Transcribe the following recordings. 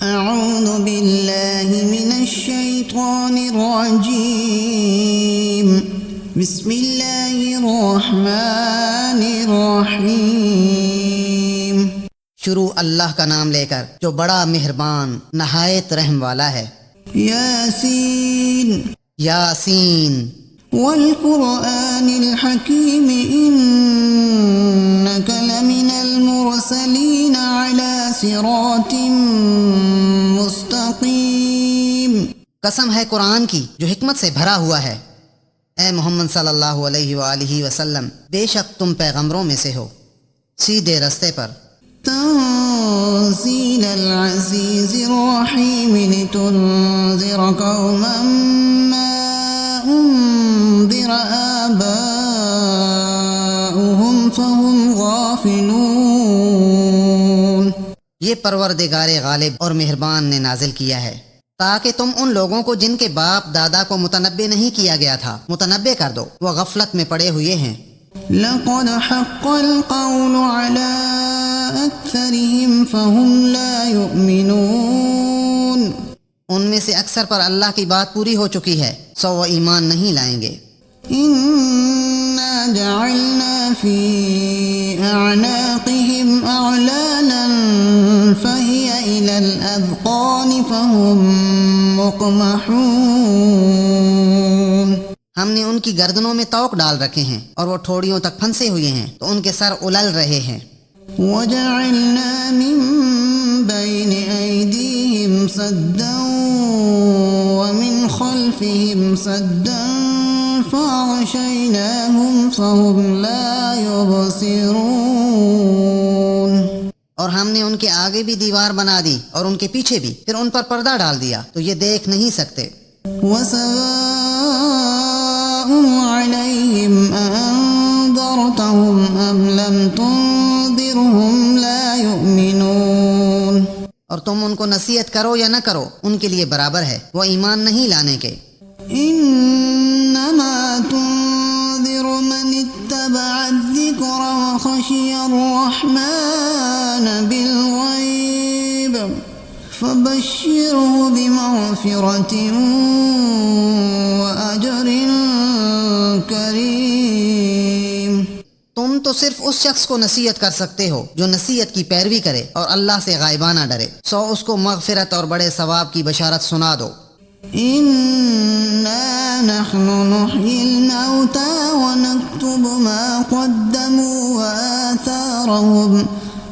أعوذ بالله من الشيطان الرجيم بسم الله الرحمن الرحيم شروع اللہ کا نام لے کر جو بڑا مہربان نہایت رحم والا ہے۔ ياسين یاسین والقرآن الحكيم إنك لمن المرسلين على صراط مستقيم۔ قسم ہے قرآن کی جو حکمت سے بھرا ہوا ہے، اے محمد صلی اللہ علیہ وآلہ وسلم، بے شک تم پیغمبروں میں سے ہو، سیدھے رستے پر۔ تنزيل العزيز الرحيم لتنذر قوما ما أنذر آباؤهم فهم غافلون۔ یہ پروردگار غالب اور مہربان نے نازل کیا ہے تاکہ تم ان لوگوں کو جن کے باپ دادا کو متنبع نہیں کیا گیا تھا متنبع کر دو، وہ غفلت میں پڑے ہوئے ہیں۔ لقد حق القول على أكثرهم فهم لا يؤمنون۔ ان میں سے اکثر پر اللہ کی بات پوری ہو چکی ہے، سو وہ ایمان نہیں لائیں گے۔ إنا جعلنا في أعناقهم أغلالا فهي إلى الأذقان فهم مقمحون۔ ہم نے ان کی گردنوں میں طوق ڈال رکھے ہیں اور وہ ٹھوڑیوں تک پھنسے ہوئے ہیں تو ان کے سر الل رہے ہیں۔ وجعلنا من بين أيديهم سدا ومن خلفهم سدا فأغشيناهم فهم لا يبصرون۔ اور ہم نے ان کے آگے بھی دیوار بنا دی اور ان کے پیچھے بھی، پھر ان پر پردہ ڈال دیا تو یہ دیکھ نہیں سکتے۔ وسواء عليهم أأنذرتهم أم لم تنذرهم لا يؤمنون۔ اور تم ان کو نصیحت کرو یا نہ کرو، ان کے لیے برابر ہے، وہ ایمان نہیں لانے کے۔ إنما تنذر من اتبع الذكر وخشي الرحمن بالغيب فبشره بمغفرة وأجر كريم۔ تم تو صرف اس شخص کو نصیحت کر سکتے ہو جو نصیحت کی پیروی کرے اور اللہ سے غائبانہ ڈرے، سو اس کو مغفرت اور بڑے ثواب کی بشارت سنا دو۔ إنا نحن نحيي الموتى ونكتب ما قدموا وآثارهم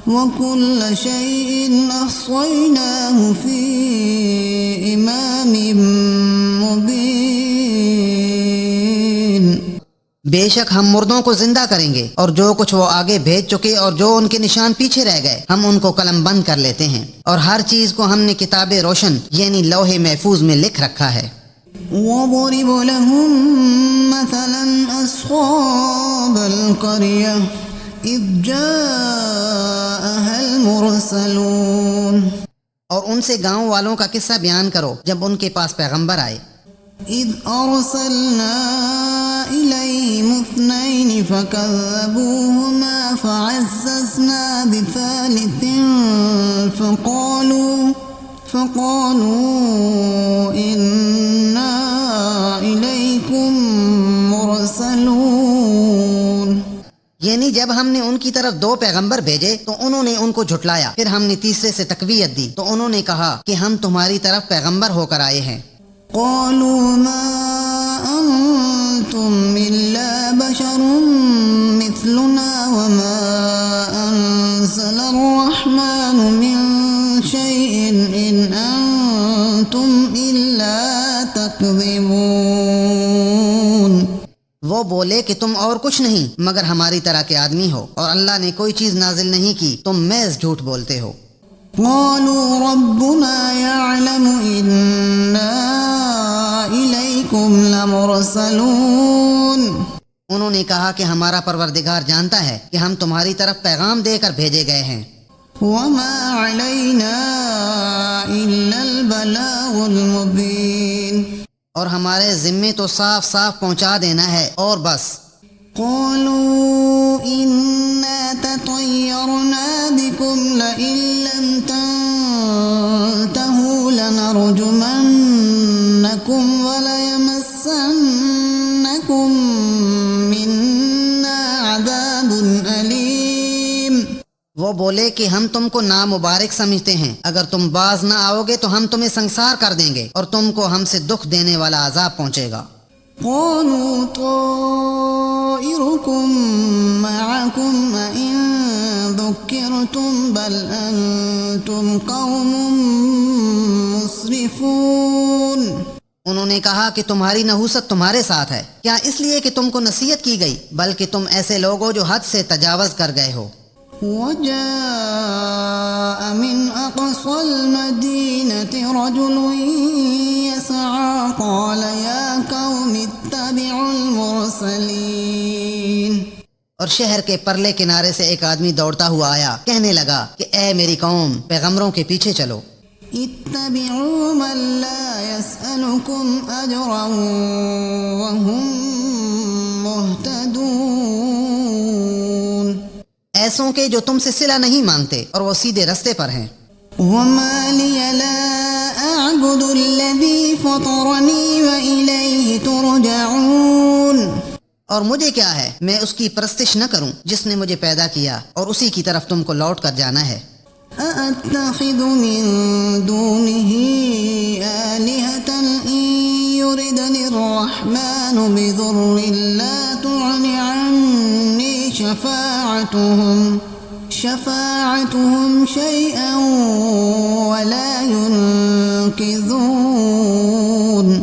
وكل شيء أحصيناه في إمام مبين۔ بے شک ہم مردوں کو زندہ کریں گے اور جو کچھ وہ آگے بھیج چکے اور جو ان کے نشان پیچھے رہ گئے ہم ان کو قلم بند کر لیتے ہیں، اور ہر چیز کو ہم نے کتاب روشن یعنی لوح محفوظ میں لکھ رکھا ہے۔ وَاضْرِبْ لَهُم مَّثَلًا أَصْحَابَ الْقَرْيَةِ إِذْ جَاءَهَا الْمُرْسَلُونَ۔ اور ان سے گاؤں والوں کا قصہ بیان کرو جب ان کے پاس پیغمبر آئے۔ إِذْ أَرْسَلْنَا إِلَيْهِمُ اثْنَيْنِ فَكَذَّبُوهُمَا فَعَزَّزْنَا بِثَالِثٍ فَقَالُوا إِنَّا إِلَيْكُمْ مُرْسَلُونَ۔ یعنی جب ہم نے ان کی طرف 2 پیغمبر بھیجے تو انہوں نے ان کو جھٹلایا، پھر ہم نے تیسرے سے تقویت دی تو انہوں نے کہا کہ ہم تمہاری طرف پیغمبر ہو کر آئے ہیں۔ قالوا ما أنتم إلا بشر مثلنا وما أنزل الرحمن من شيء إن أنتم إلا تكذبون۔ وہ بولے کہ تم اور کچھ نہیں مگر ہماری طرح کے آدمی ہو، اور اللہ نے کوئی چیز نازل نہیں کی، تم محض جھوٹ بولتے ہو۔ قالوا ربنا يعلم إنا إليكم لمرسلون۔ انہوں نے کہا کہ ہمارا پروردگار جانتا ہے کہ ہم تمہاری طرف پیغام دے کر بھیجے گئے ہیں۔ وما علينا إلا البلاغ المبين۔ اور ہمارے ذمے تو صاف صاف پہنچا دینا ہے اور بس۔ قالوا إنا تطيرنا بكم لئن لم تنتهوا وہ بولے کہ ہم تم کو نامبارک سمجھتے ہیں، اگر تم باز نہ آؤ گے تو ہم تمہیں سنسار کر دیں گے اور تم کو ہم سے دکھ دینے والا عذاب پہنچے گا۔ قالوا طائركم معكم أئن ذكرتم بل أنتم قوم مسرفون۔ انہوں نے کہا کہ تمہاری نحوست تمہارے ساتھ ہے، کیا اس لیے کہ تم کو نصیحت کی گئی، بلکہ تم ایسے لوگ ہو جو حد سے تجاوز کر گئے ہو۔ وجاء من أقصى المدينة رجل يسعى قال يا قوم اتبعوا المرسلين۔ اور شہر کے پرلے کنارے سے ایک آدمی دوڑتا ہوا آیا، کہنے لگا کہ اے میری قوم، پیغمبروں کے پیچھے چلو۔ اتبعوا من لا يسألكم أجرا وهم مهتدون۔ ایسوں کے جو تم سے صلہ نہیں مانگتے اور وہ سیدھے رستے پر ہیں۔ وما لي لا أعبد الذي فطرني وإليه ترجعون۔ اور مجھے کیا ہے، میں اس کی پرستش نہ کروں جس نے مجھے پیدا کیا اور اسی کی طرف تم کو لوٹ کر جانا ہے۔ أأتخذ من دونه آلهة إن يردني الرحمن بضر لا تغن عني شفاعتهم شيئا ولا ينقذون۔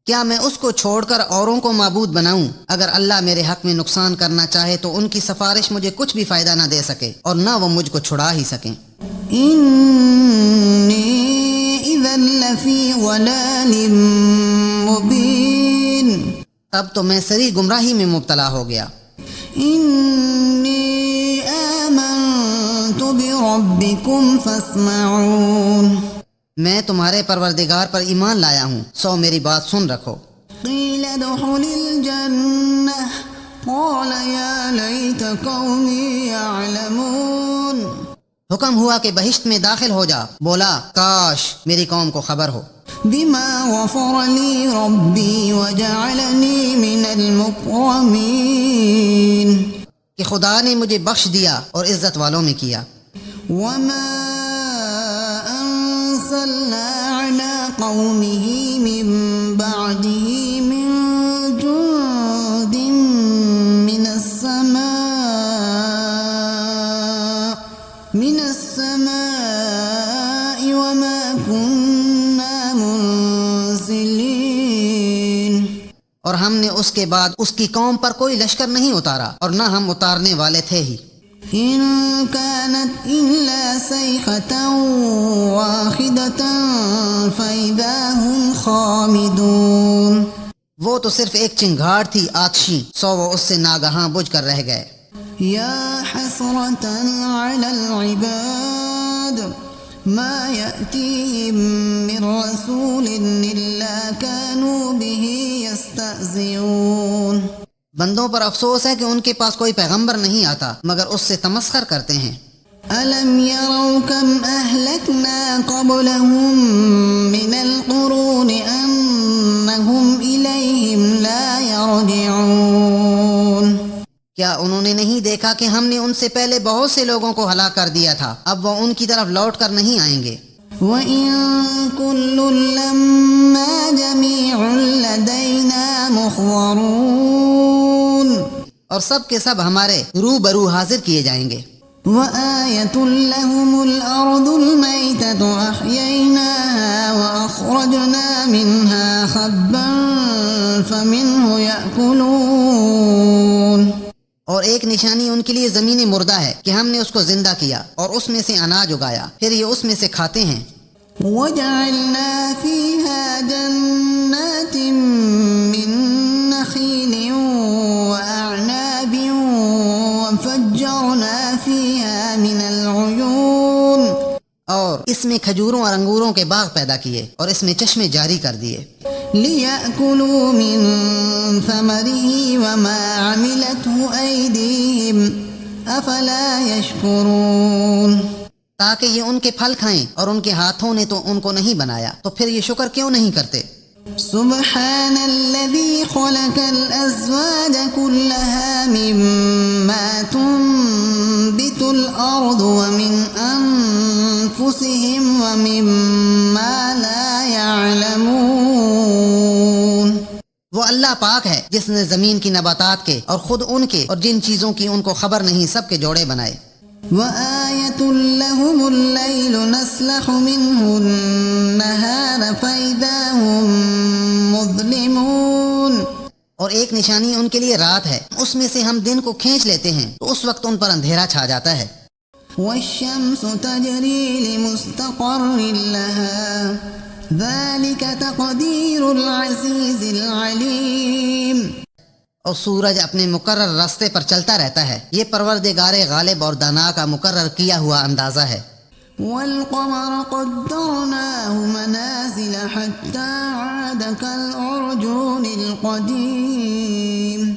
کیا میں اس کو چھوڑ کر اوروں کو معبود بناؤں؟ اگر اللہ میرے حق میں نقصان کرنا چاہے تو ان کی سفارش مجھے کچھ بھی فائدہ نہ دے سکے اور نہ وہ مجھ کو چھڑا ہی سکیں۔ إني إذا لفي ضلال مبين۔ تب تو میں سری گمراہی میں مبتلا ہو گیا۔ إني آمنت بربكم فاسمعون۔ میں تمہارے پروردگار پر ایمان لایا ہوں، سو میری بات سن رکھو۔ قيل ادخل الجنة قال يا ليت قومي يعلمون۔ حکم ہوا کہ بہشت میں داخل ہو جا، بولا کاش میری قوم کو خبر ہو۔ بما غفر لي ربي وجعلني من المكرمين۔ کہ خدا نے مجھے بخش دیا اور عزت والوں میں کیا۔ وما أرسلنا على قومه من بعده من جند من السماء وما كنا منزلين۔ اور ہم نے اس کے بعد اس کی قوم پر کوئی لشکر نہیں اتارا اور نہ ہم اتارنے والے تھے ہی۔ إن كانت إلا صيحة واحدة فإذا هم خامدون۔ وہ تو صرف ایک چنگھاڑ تھی آتشی، سو وہ اس سے ناگہاں بجھ کر رہ گئے۔ يا حسرة على العباد ما يأتيهم من رسول إلا كانوا به يستهزئون۔ بندوں پر افسوس ہے کہ ان کے پاس کوئی پیغمبر نہیں آتا مگر اس سے تمسخر کرتے ہیں۔ ألم يروا كم أهلكنا قبلهم من القرون أنهم إليهم لا يرجعون۔ کیا انہوں نے نہیں دیکھا کہ ہم نے ان سے پہلے بہت سے لوگوں کو ہلاک کر دیا تھا، اب وہ ان کی طرف لوٹ کر نہیں آئیں گے۔ وَإِن كُلٌّ لَّمَّا جَمِيعٌ لَّدَيْنَا مُحْضَرُونَ۔ اور سب کے سب ہمارے روبرو حاضر کیے جائیں گے۔ وَآيَةٌ لَّهُمُ الْأَرْضُ الْمَيْتَةُ أَحْيَيْنَاهَا وَأَخْرَجْنَا مِنْهَا حَبًّا فَمِنْهُ يَأْكُلُونَ۔ اور ایک نشانی ان کے لیے زمین مردہ ہے کہ ہم نے اس کو زندہ کیا اور اس میں سے اناج اگایا، پھر یہ اس میں سے کھاتے ہیں۔ وَجَعَلْنَا فِيهَا جَنَّاتٍ مِّن نَّخِيلٍ وَأَعْنَابٍ وَفَجَّرْنَا فِيهَا مِنَ الْعُيُونِ۔ اور اس میں کھجوروں اور انگوروں کے باغ پیدا کیے اور اس میں چشمے جاری کر دیے۔ لِيَأْكُلُوا مِن ثَمَرِهِ وَمَا عَمِلَتْهُ أَيْدِيهِمْ أَفَلَا يَشْكُرُونَ۔ تاکہ یہ ان کے پھل کھائیں اور ان کے ہاتھوں نے تو ان کو نہیں بنایا، تو پھر یہ شکر کیوں نہیں کرتے؟ سبحان الذي خلق الأزواج كلها مما تنبت تنبت الأرض ومن أنفسهم ومما لا يعلمون۔ وہ اللہ پاک ہے جس نے زمین کی نباتات کے اور خود ان کے اور جن چیزوں کی ان کو خبر نہیں سب کے جوڑے بنائے۔ وآية لهم الليل نسلخ منه النهار فإذا هم مظلمون۔ اور ایک نشانی ان کے لیے رات ہے، اس میں سے ہم دن کو کھینچ لیتے ہیں تو اس وقت ان پر اندھیرا چھا جاتا ہے۔ والشمس تجري لمستقر لها ذلك تقدير العزيز العليم۔ اور سورج اپنے مقرر راستے پر چلتا رہتا ہے، یہ پروردگار غالب اور دانا کا مقرر کیا ہوا اندازہ ہے۔ والقمر قدرناه منازل حتى عاد كالعرجون القديم۔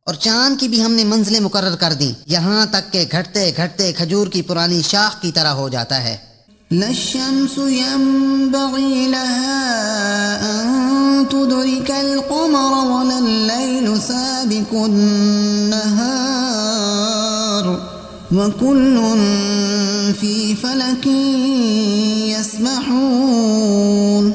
اور چاند کی بھی ہم نے منزلیں مقرر کر دیں یہاں تک کہ گھٹتے گھٹتے کھجور کی پرانی شاخ کی طرح ہو جاتا ہے۔ لا الشمس ينبغي لها أن تدرك القمر ولا الليل سابق النهار وكل في فلك يسبحون۔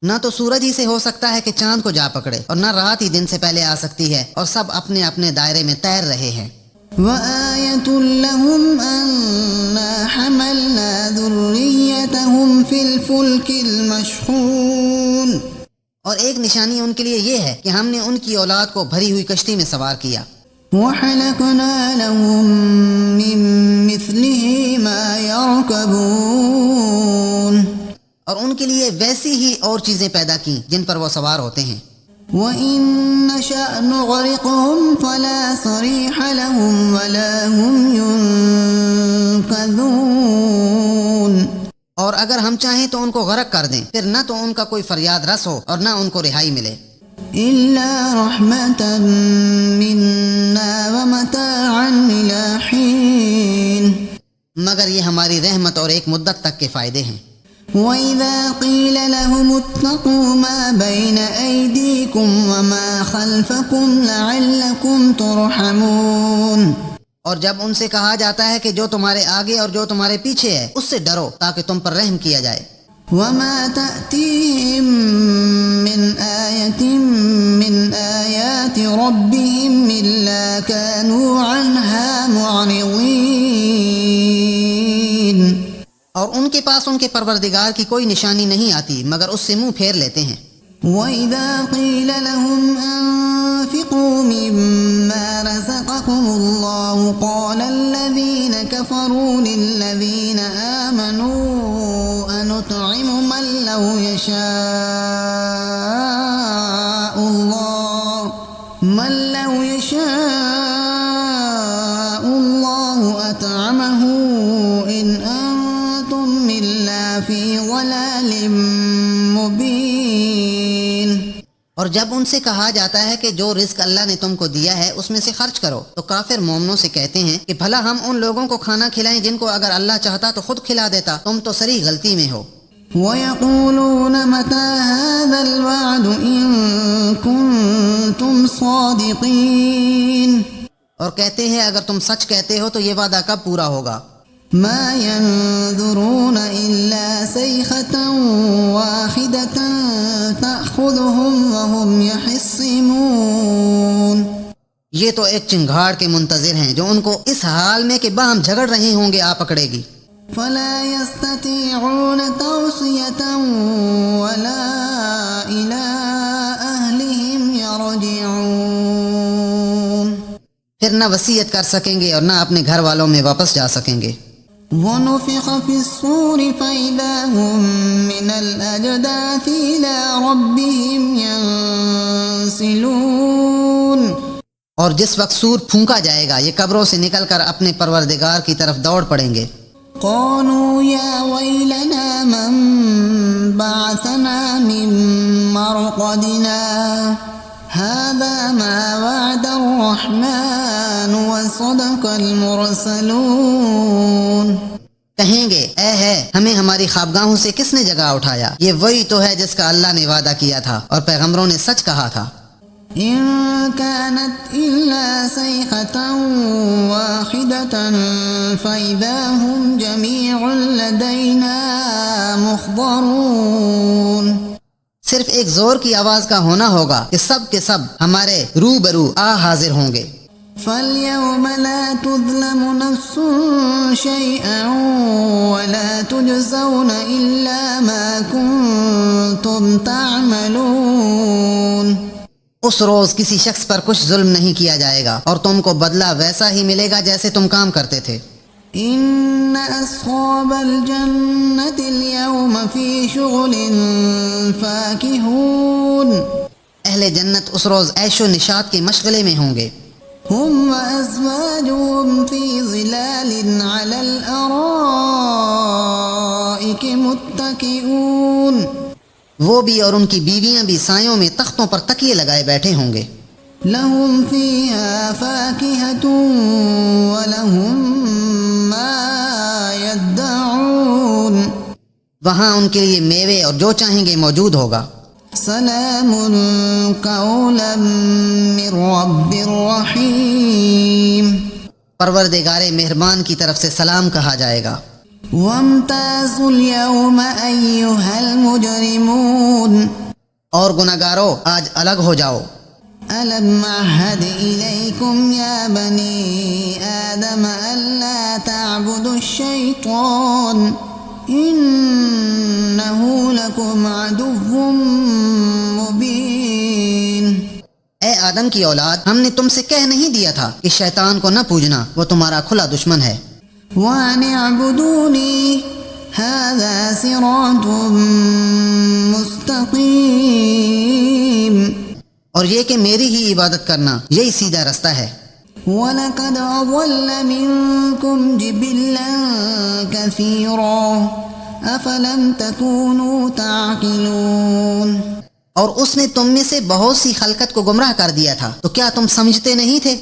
نہ تو سورج ہی سے ہو سکتا ہے کہ چاند کو جا پکڑے، اور نہ رات ہی دن سے پہلے آ سکتی ہے، اور سب اپنے اپنے دائرے میں تیر رہے ہیں۔ وآية لهم أنا حملنا ذريتهم في الفلك المشحون۔ اور ایک نشانی ان کے لیے یہ ہے کہ ہم نے ان کی اولاد کو بھری ہوئی کشتی میں سوار کیا۔ وحلقنا لهم من مثله ما يركبون۔ اور ان کے لیے ویسی ہی اور چیزیں پیدا کی جن پر وہ سوار ہوتے ہیں۔ وَإِن نَّشَأْ نُغْرِقْهُمْ فَلَا صَرِيحَ لَهُمْ وَلَا هُمْ يُنقَذُونَ۔ اور اگر ہم چاہیں تو ان کو غرق کر دیں، پھر نہ تو ان کا کوئی فریاد رس ہو اور نہ ان کو رہائی ملے۔ إِلَّا رَحْمَةً مِّنَّا وَمَتَاعًا إِلَىٰ حِينٍ۔ مگر یہ ہماری رحمت اور ایک مدت تک کے فائدے ہیں۔ وَإِذَا قِيلَ لَهُمُ اتَّقُوا مَا بَيْنَ أَيْدِيكُمْ وَمَا خَلْفَكُمْ لَعَلَّكُمْ تُرْحَمُونَ۔ اور جب ان سے کہا جاتا ہے کہ جو تمہارے آگے اور جو تمہارے پیچھے ہے اس سے ڈرو تاکہ تم پر رحم کیا جائے۔ وَمَا تَأْتِيهِم مِّنْ آيَةٍ مِّنْ آيَاتِ رَبِّهِمْ إِلَّا كَانُوا عَنْهَا مُعْرِضِينَ۔ اور ان کے پاس ان کے پروردگار کی کوئی نشانی نہیں آتی مگر اس سے منہ پھیر لیتے ہیں۔ وَإِذَا قِيلَ لَهُمْ أَنفِقُوا مِمَّا رَزَقَكُمُ اللَّهُ قَالَ الَّذِينَ كَفَرُوا لِلَّذِينَ آمَنُوا أَنُطْعِمُ مَن لَّوْ يَشَاءُ اللَّهُ أَطْعَمَهُ إِنْ أَنتُمْ إِلَّا فِي ضَلَالٍ مُّبِينٍ۔ اور جب ان سے کہا جاتا ہے کہ جو رزق اللہ نے تم کو دیا ہے اس میں سے خرچ کرو تو کافر مومنوں سے کہتے ہیں کہ بھلا ہم ان لوگوں کو کھانا کھلائیں جن کو اگر اللہ چاہتا تو خود کھلا دیتا، تم تو سری غلطی میں ہو۔ وَيَقُولُونَ مَتَىٰ هَٰذَا الْوَعْدُ إِن كُنتُمْ صَادِقِينَ۔ اور کہتے ہیں اگر تم سچ کہتے ہو تو یہ وعدہ کب پورا ہوگا؟ مَا يَنظُرُونَ إِلَّا صَيْحَةً وَاحِدَةً تَأْخُذُهُمْ وَهُمْ يَخِصِّمُونَ۔ یہ تو ایک چنگھاڑ کے منتظر ہیں جو ان کو اس حال میں کہ باہم جھگڑ رہے ہوں گے آ پکڑے گی۔ فَلَا يَسْتَطِيعُونَ تَوْصِيَةً وَلَا إِلَىٰ أَهْلِهِمْ يَرْجِعُونَ۔ پھر نہ وصیت کر سکیں گے اور نہ اپنے گھر والوں میں واپس جا سکیں گے۔ وَنُفِخَ فِي الصُّورِ فَإِذَا هُم مِّنَ الْأَجْدَاثِ إِلَىٰ رَبِّهِمْ يَنسِلُونَ۔ اور جس وقت سور پھونکا جائے گا یہ قبروں سے نکل کر اپنے پروردگار کی طرف دوڑ پڑیں گے۔ قَالُوا يَا وَيْلَنَا مَن بَعَثَنَا مِن مَّرْقَدِنَا هَٰذَا مَا وَعَدَ الرَّحْمَٰنُ وَصَدَقَ الْمُرْسَلُونَ۔ کہیں گے اے ہے ہمیں ہماری خوابگاہوں سے کس نے جگہ اٹھایا، یہ وہی تو ہے جس کا اللہ نے وعدہ کیا تھا اور پیغمبروں نے سچ کہا تھا۔ إن كانت إلا صيحة واحدة فإذا هم جميع لدينا محضرون. صرف ایک زور کی آواز کا ہونا ہوگا کہ سب کے سب ہمارے روبرو آ حاضر ہوں گے. فَالْيَوْمَ لَا تُظْلَمُ نَفْسٌ شَيْئًا وَلَا تُجْزَوْنَ إِلَّا مَا كُنتُمْ تَعْمَلُونَ. اس روز کسی شخص پر کچھ ظلم نہیں کیا جائے گا اور تم کو بدلہ ویسا ہی ملے گا جیسے تم کام کرتے تھے. إِنَّ أَصْحَابَ الْجَنَّةِ الْيَوْمَ فِي شُغُلٍ فَاكِهُونَ. اہل جنت اس روز عیش و نشاط کے مشغلے میں ہوں گے. هم وأزواجهم في ظلال على الأرائك متكئون. وہ بھی اور ان کی بیویاں بھی سایوں میں تختوں پر تکیے لگائے بیٹھے ہوں گے. لهم فيها فاكهة ولهم ما يدعون. وہاں ان کے لیے میوے اور جو چاہیں گے موجود ہوگا. سلام قولا من رب رحیم. پروردگار مہربان کی طرف سے سلام کہا جائے گا. وامتازوا اليوم أيها المجرمون. اور گناہگارو آج الگ ہو جاؤ. ألم أعهد إليكم يا بني آدم ألا تعبدوا الشيطان إنه لكم عدو مبين. اے آدم کی اولاد، ہم نے تم سے کہہ نہیں دیا تھا کہ شیطان کو نہ پوجنا، وہ تمہارا کھلا دشمن ہے. وَأَنِ اعْبُدُونِي هَذَا صِرَاطٌ مُسْتَقِيمٌ. اور یہ کہ میری ہی عبادت کرنا یہی سیدھا رستہ ہے. وَلَقَدْ أَضَلَّ مِنكُمْ جِبِلًّا كَثِيرًا أَفَلَمْ تَكُونُوا تَعْقِلُونَ. اور اس نے تم میں سے بہت سی خلقت کو گمراہ کر دیا تھا، تو کیا تم سمجھتے نہیں تھے؟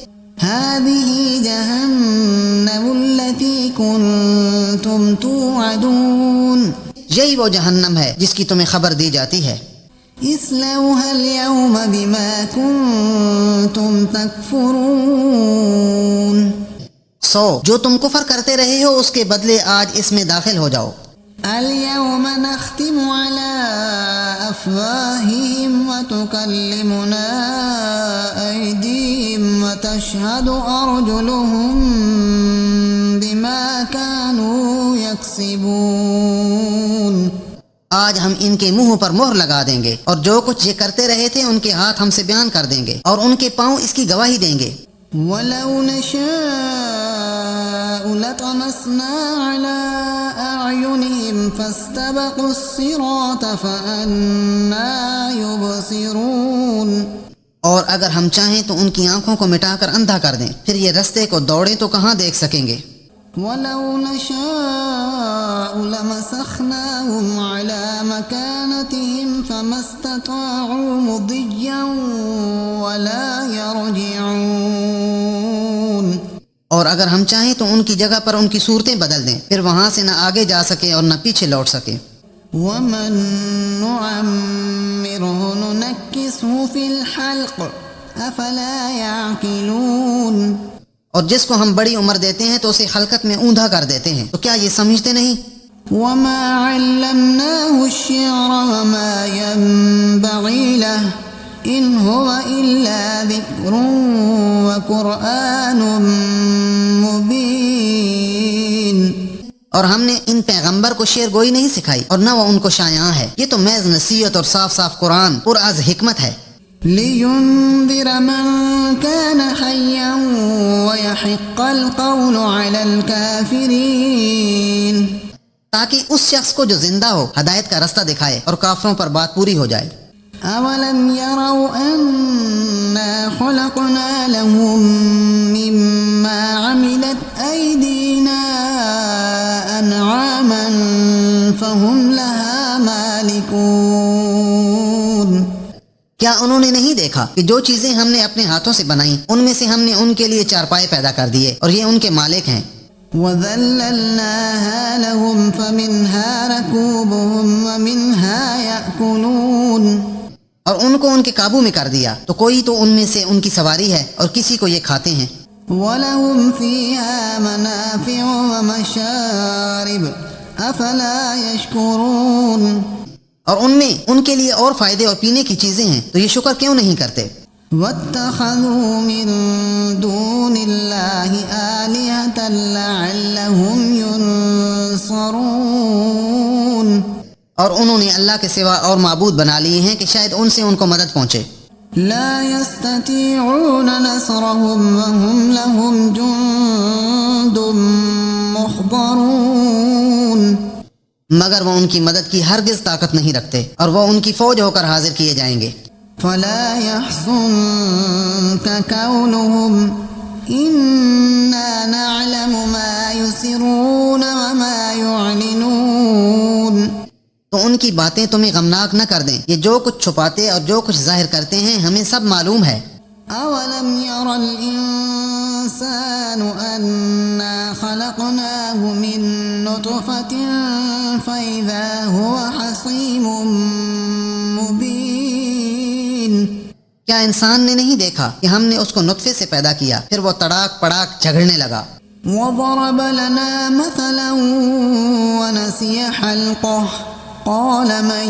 هَذِهِ جَهَنَّمُ الَّتِي كُنتُمْ تُوعَدُونَ. یہی وہ جہنم ہے جس کی تمہیں خبر دی جاتی ہے. اصلوها اليوم بما كنتم تكفرون. جو تم کفر کرتے رہے ہو اس کے بدلے آج اس میں داخل ہو جاؤ. اليوم نختم على أفواههم وتكلمنا أيديهم وتشهد أرجلهم بما كانوا يكسبون. آج ہم ان کے منہ پر مہر لگا دیں گے اور جو کچھ یہ کرتے رہے تھے ان کے ہاتھ ہم سے بیان کر دیں گے اور ان کے پاؤں اس کی گواہی دیں گے. وَلَوْ نَشَاءُ لَطَمَسْنَا عَلَىٰ أَعْيُنِهِمْ فَاسْتَبَقُوا الصِّرَاطَ فَأَنَّىٰ يُبْصِرُونَ. اور اگر ہم چاہیں تو ان کی آنکھوں کو مٹا کر اندھا کر دیں، پھر یہ رستے کو دوڑیں تو کہاں دیکھ سکیں گے. وَلَوْ نَشَاءُ لَمَسَخْنَاهُمْ عَلَىٰ مَكَانَتِهِمْ فَمَا اسْتَطَاعُوا مُضِيًّا وَلَا يَرْجِعُونَ. اور اگر ہم چاہیں تو ان کی جگہ پر ان کی صورتیں بدل دیں، پھر وہاں سے نہ آگے جا سکیں اور نہ پیچھے لوٹ سکیں. وَمَن نُعَمِّرْهُ نُنَكِّسْهُ فِي الْخَلْقِ أَفَلَا يَعْقِلُونَ. اور جس کو ہم بڑی عمر دیتے ہیں تو اسے خلقت میں اوندھا کر دیتے ہیں، تو کیا یہ سمجھتے نہیں؟ وَمَا عَلَّمْنَاهُ الشِّعْرَ وَمَا يَنبَغِي لَهُ إِنْ هُوَ إِلَّا ذِكْرٌ وَقُرْآنٌ مُبِينٌ. اور ہم نے ان پیغمبر کو شعر گوئی نہیں سکھائی اور نہ وہ ان کو شایعاں ہے، یہ تو محض نصیحت اور صاف صاف قرآن پر از حکمت ہے. لِيُنذِرَ مَن كَانَ حَيًّا وَيَحِقَّ الْقَوْلُ عَلَى الْكَافِرِينَ. تاکہ اس شخص کو جو زندہ ہو ہدایت کا رستہ دکھائے اور کافروں پر بات پوری ہو جائے. أَوَلَمْ يَرَوْا أَنَّا خَلَقْنَا لَهُم مِّمَّا عَمِلَتْ أَيْدِينَا أَنْعَامًا فَهُمْ لَهَا مَالِكُونَ. کیا انہوں نے نہیں دیکھا کہ جو چیزیں ہم نے اپنے ہاتھوں سے بنائیں ان میں سے ہم نے ان کے لیے چارپائے پیدا کر دیے اور یہ ان کے مالک ہیں. وَذَلَّلْنَاهَا لَهُمْ فَمِنْهَا رَكُوبُهُمْ وَمِنْهَا يَأْكُلُونَ. اور ان کو ان کے قابو میں کر دیا، تو کوئی تو ان میں سے ان کی سواری ہے اور کسی کو یہ کھاتے ہیں۔ وَلَهُمْ فِيهَا مَنَافِعُ وَمَشَارِبُ أَفَلَا يَشْكُرُونَ، اور ان میں ان کے لیے اور فائدے اور پینے کی چیزیں ہیں، تو یہ شکر کیوں نہیں کرتے؟ وَاتَّخَذُوا مِن دُونِ اللَّهِ آلِهَةً لَعَلَّهُمْ يُنصَرُونَ، اور انہوں نے اللہ کے سوا اور معبود بنا لیے ہیں کہ شاید ان سے ان کو مدد پہنچے۔ لا يستطيعون نصرهم وهم لهم جند محضرون، مگر وہ ان کی مدد کی ہرگز طاقت نہیں رکھتے اور وہ ان کی فوج ہو کر حاضر کیے جائیں گے۔ فلا يحزنك كونهم إنا نعلم ما يسرون وما يعلنون، تو ان کی باتیں تمہیں غمناک نہ کر دیں، یہ جو کچھ چھپاتے اور جو کچھ ظاہر کرتے ہیں ہمیں سب معلوم ہے۔ أولم ير الإنسان أنا خلقناه من نطفة فإذا هو خصيم مبين، کیا انسان نے نہیں دیکھا کہ ہم نے اس کو نطفے سے پیدا کیا، پھر وہ تڑاک پڑاک جھگڑنے لگا۔ وضرب لنا مثلا ونسي خلقه قال من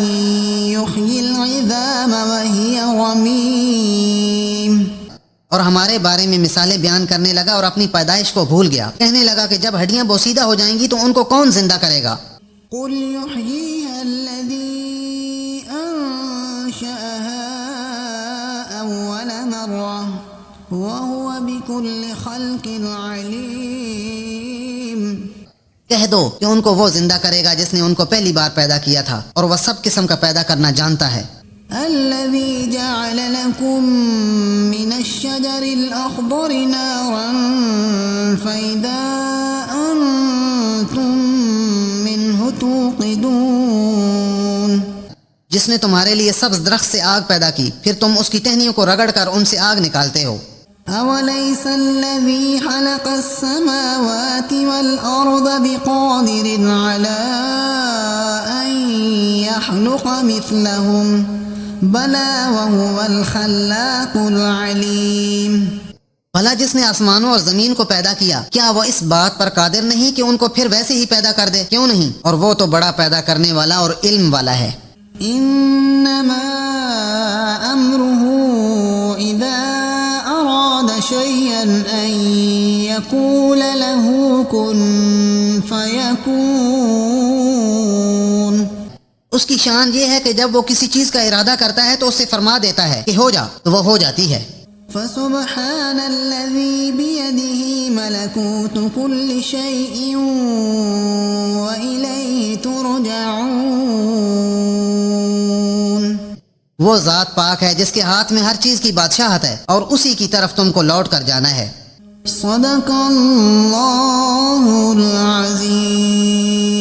يحيي العظام وهي رميم، اور ہمارے بارے میں مثالیں بیان کرنے لگا اور اپنی پیدائش کو بھول گیا، کہنے لگا کہ جب ہڈیاں بوسیدہ ہو جائیں گی تو ان کو کون زندہ کرے گا؟ قل يحييها الذي أنشأها أول مرة وهو بكل خلق عليم، کہہ دو کہ ان کو وہ زندہ کرے گا جس نے ان کو پہلی بار پیدا کیا تھا اور وہ سب قسم کا پیدا کرنا جانتا ہے۔ الذي جعل لكم من الشجر الأخضر نارا فإذا أنتم منه توقدون، جس نے تمہارے لیے سبز درخت سے آگ پیدا کی، پھر تم اس کی ٹہنیوں کو رگڑ کر ان سے آگ نکالتے ہو۔ أوليس الذي خلق السماوات والأرض بقادر على أن يخلق مثلهم بلى وهو الخلاق العليم، بھلا جس نے آسمانوں اور زمین کو پیدا کیا، کیا وہ اس بات پر قادر نہیں کہ ان کو پھر ویسے ہی پیدا کر دے؟ کیوں نہیں، اور وہ تو بڑا پیدا کرنے والا اور علم والا ہے۔ إنما أمره إذا أراد شيئا أن يقول له كن فيكون، اس کی شان یہ ہے کہ جب وہ کسی چیز کا ارادہ کرتا ہے تو اسے فرما دیتا ہے کہ ہو جا، تو وہ ہو جاتی ہے۔ فسبحان الذي بيده ملكوت كل شيء وإليه ترجعون، وہ ذات پاک ہے جس کے ہاتھ میں ہر چیز کی بادشاہت ہے اور اسی کی طرف تم کو لوٹ کر جانا ہے۔ صدق اللہ العظیم۔